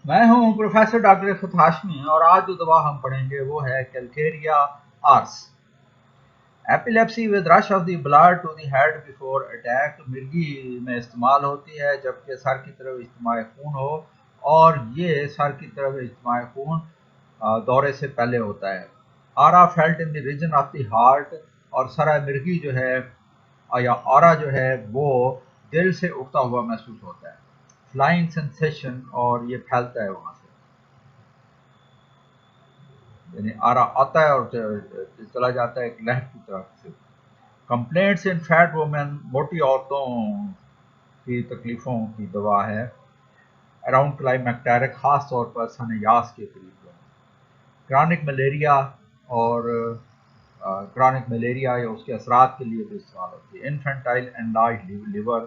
میں ہوں professor doctor Iftikhar Hashmi اور آج جو دوا ہم پڑھیں گے وہ ہے calcarea ars. Epilepsy with rush of the blood to the head before attack مرگی میں استعمال ہوتی ہے جبکہ سر کی طرف اجتماع خون ہو، اور یہ سر کی طرف اجتماع خون دورے سے پہلے ہوتا ہے. Aura felt in the region of the heart, اور سرا مرگی جو ہے یا آرا جو ہے وہ دل سے اٹھتا ہوا محسوس ہوتا ہے. فلائنگ سینسیشن، اور یہ پھیلتا ہے وہاں سے، یعنی آرا آتا ہے اور چلا جاتا ہے ایک لہر کی طرف سے. کمپلینٹس ان فیٹ وومن، موٹی عورتوں کی تکلیفوں کی دوا ہے. اراؤنڈ کلائمیکٹیرک، خاص طور پر سن یاس کے قریب جو ہے. کرانک ملیریا، اور کرانک ملیریا یا اس کے اثرات کے لیے بھی استعمال ہوتی ہے. انفنٹائل انلارج لیور،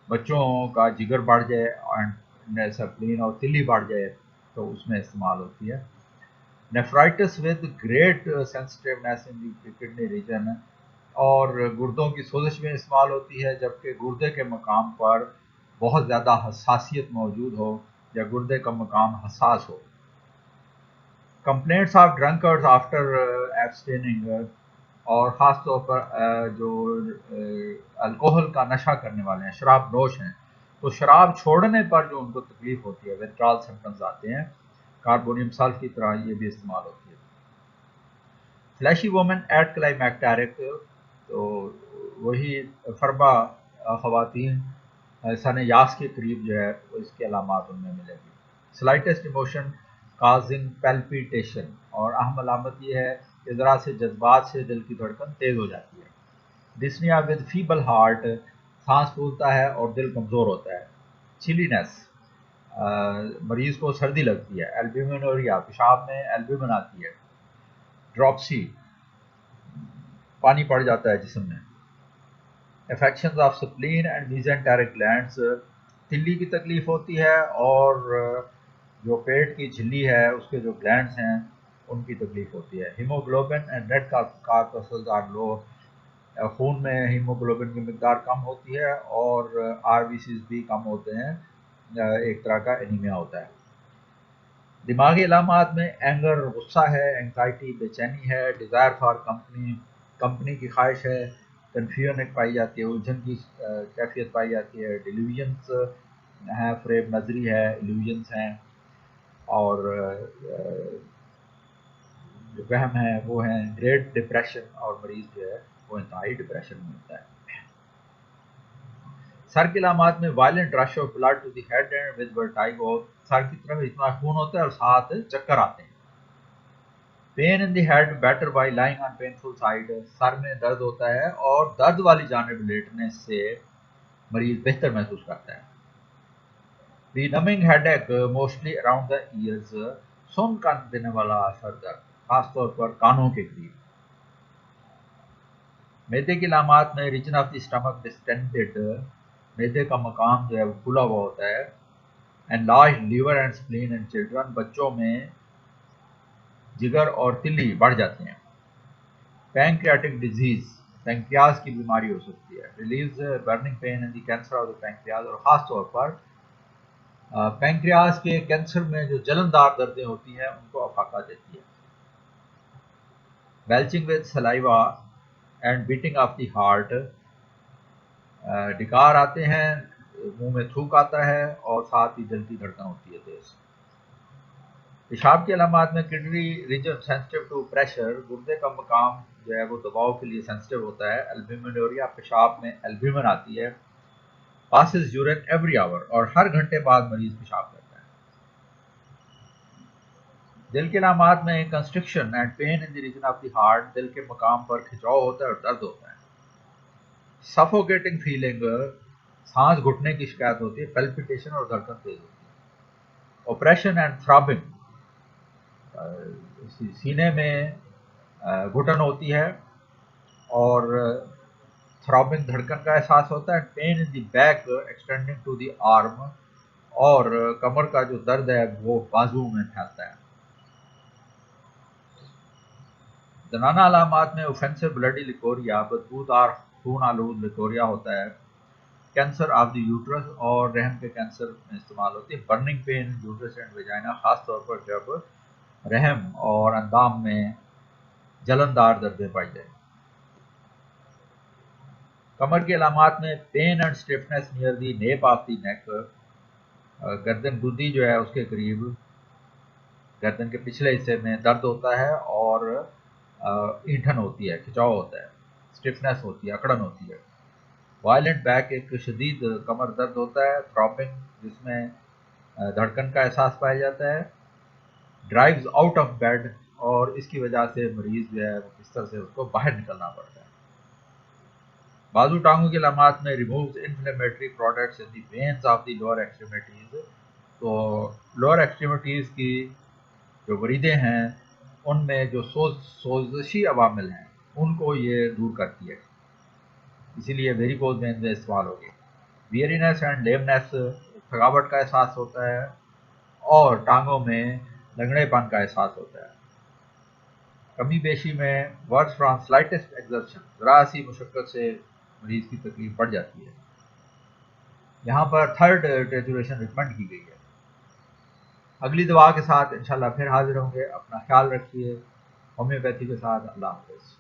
بچوں کا جگر بڑھ جائے اور سپلین اور تلی بڑھ جائے تو اس میں استعمال ہوتی ہے. Nephritis with great sensitiveness in the kidney region, اور گردوں کی سوزش میں استعمال ہوتی ہے جبکہ گردے کے مقام پر بہت زیادہ حساسیت موجود ہو یا گردے کا مقام حساس ہو. کمپلینٹس آف ڈرنکرز آفٹر ایبسٹیننگ، اور خاص طور پر جو الکوہل کا نشہ کرنے والے ہیں، شراب نوش ہیں، تو شراب چھوڑنے پر جو ان کو تکلیف ہوتی ہے، ویتڈرال سمپٹمز آتے ہیں، کاربونیم سلف کی طرح یہ بھی استعمال ہوتی ہے. فلیشی وومن ایٹ کلائمیکٹیرک، تو وہی فربا خواتین سن یاس کے قریب جو ہے اس کے علامات ان میں ملیں گی. سلائٹسٹ ایموشن کازنگ پیلپیٹیشن، اور اہم علامت یہ ہے کہ ذرا سے جذبات سے دل کی دھڑکن تیز ہو جاتی ہے. ڈسنیا ود فیبل ہارٹ، سانس پھولتا ہے اور دل کمزور ہوتا ہے. چلینس، مریض کو سردی لگتی ہے. البیومینوریا، پیشاب میں البیومن آتی ہے. ڈراپسی، پانی پڑ جاتا ہے جسم میں. افیکشنز آف سپلین اینڈ میزنٹیرک گلینڈز، تلی کی تکلیف ہوتی ہے اور جو پیٹ کی جھلی ہے اس کے جو گلینڈز ہیں ان کی تکلیف ہوتی ہے. Haemoglobin and red corpuscles are لو، خون میں ہیموگلوبن کی مقدار کم ہوتی ہے اور آر بی سیز بھی کم ہوتے ہیں، ایک طرح کا انیمیا ہوتا ہے. دماغی علامات میں اینگر، غصہ ہے. اینگزائٹی، بے چینی ہے. ڈیزائر فار کمپنی کی خواہش ہے. کنفیوژن ایک پائی جاتی ہے، الجھن کی کیفیت پائی جاتی ہے. ڈیلیوژنس ہیں، فریب نظری ہے، ایلیوژنس ہیں. اور جو وہم ہے وہ ہیں گریٹ ڈپریشن، اور مریض جو ہے وہ انتہائی ڈپریشن میں ہوتا ہے. سر کی علامات میں violent rush of blood to the head and with vertigo, سر کی طرف اتنا خون ہوتا ہے اور ساتھ چکر آتے ہیں. Pain in the head better by lying on painful side, سر میں درد ہوتا ہے اور درد والی جانب لیٹنے سے مریض بہتر محسوس کرتا ہے. دی نمنگ ہیڈ ایک موسٹلی اراؤنڈ دا ایئرز، سن کر دینے والا سر درد خاص طور پر کانوں کے قریب. میدے کی علامات میں ریجن آف دی اسٹمک ڈسٹینڈڈ، میدے کا مقام جو ہے وہ کھلا ہوا ہوتا ہے. And large liver and spleen and children, بچوں میں جگر اور تلی بڑھ جاتے ہیں. پینکریاٹک ڈیزیز، پینکریاز کی بیماری ہو سکتی ہے. Release burning pain in the cancer of the pancreas, اور خاص طور پر پینکریاز کے کینسر میں جو جلندار دردیں ہوتی ہیں ان کو افاقہ دیتی ہے. Belching with saliva and beating of the heart, ڈکار آتے ہیں، منہ میں تھوک آتا ہے اور ساتھ ہی دل کی دھڑکن ہوتی ہے تیز. پیشاب کی علامات میں kidney region sensitive to pressure, گردے کا مقام جو ہے وہ دباؤ کے لیے سینسٹیو ہوتا ہے. البیومینوریا، پیشاب میں البیومن آتی ہے. پاسز یورین ایوری آور، اور ہر گھنٹے بعد مریض پیشاب کرتا ہے. دل کے علامات میں constriction and pain in the region of the heart, دل کے مقام پر کھچاؤ ہوتا ہے اور درد ہوتا ہے. سفوکیٹنگ فیلنگ، سانس گھٹنے کی شکایت ہوتی ہے. پیلپیٹیشن، اور دھڑکن تیز ہوتی ہے. اوپریشن اینڈ تھرابنگ، سینے میں گھٹن ہوتی ہے اور تھرابنگ دھڑکن کا احساس ہوتا ہے. Pain in the back extending to the arm, اور کمر کا جو درد ہے وہ بازو میں پھیلتا ہے. زنانہ علامات میں اوفینسو بلڈی لیکوریا، بدبودار خون آلود لیکوریا ہوتا ہے. کینسر آف دی یوٹرس اور رحم کے کینسر میں استعمال ہوتی ہے. برننگ پین یوٹرس اینڈ ویجائنا، خاص طور پر جب رحم اور اندام میں جلندار دردیں پائی جائیں. کمر کی علامات میں pain and stiffness near the nape of the neck, گردن گدی جو ہے اس کے قریب گردن کے پچھلے حصے میں درد ہوتا ہے اور اینٹھن ہوتی ہے، کھچاؤ ہوتا ہے، اسٹیفنس ہوتی ہے، اکڑن ہوتی ہے. وائلنٹ بیک، ایک شدید کمر درد ہوتا ہے. تھراپنگ، جس میں دھڑکن کا احساس پایا جاتا ہے. ڈرائیوز آؤٹ آف بیڈ، اور اس کی وجہ سے مریض جو ہے بستر سے اس کو باہر نکلنا پڑتا ہے. بازو ٹانگوں کی علامات میں removes inflammatory products in the veins of the lower extremities. تو لوور ایکسٹریمیٹیز کی جو وریدیں ہیں ان میں جو سوزشی عوامل ہیں ان کو یہ دور کرتی ہے، اسی لیے ویریکوز وین میں استعمال ہوگی. ویئرینیس اینڈ لیمنیس، تھکاوٹ کا احساس ہوتا ہے اور ٹانگوں میں لنگڑے پن کا احساس ہوتا ہے. کمی بیشی میں ورس فرام سلائٹسٹ ایگزرشن، ذرا سی مشقت سے مریض کی تکلیف بڑھ جاتی ہے. یہاں پر تھرڈ ٹیچوریشن ریکمنڈ کی گئی ہے. اگلی دعا کے ساتھ انشاءاللہ پھر حاضر ہوں گے. اپنا خیال رکھیے. ہومیوپیتھی کے ساتھ. اللہ حافظ.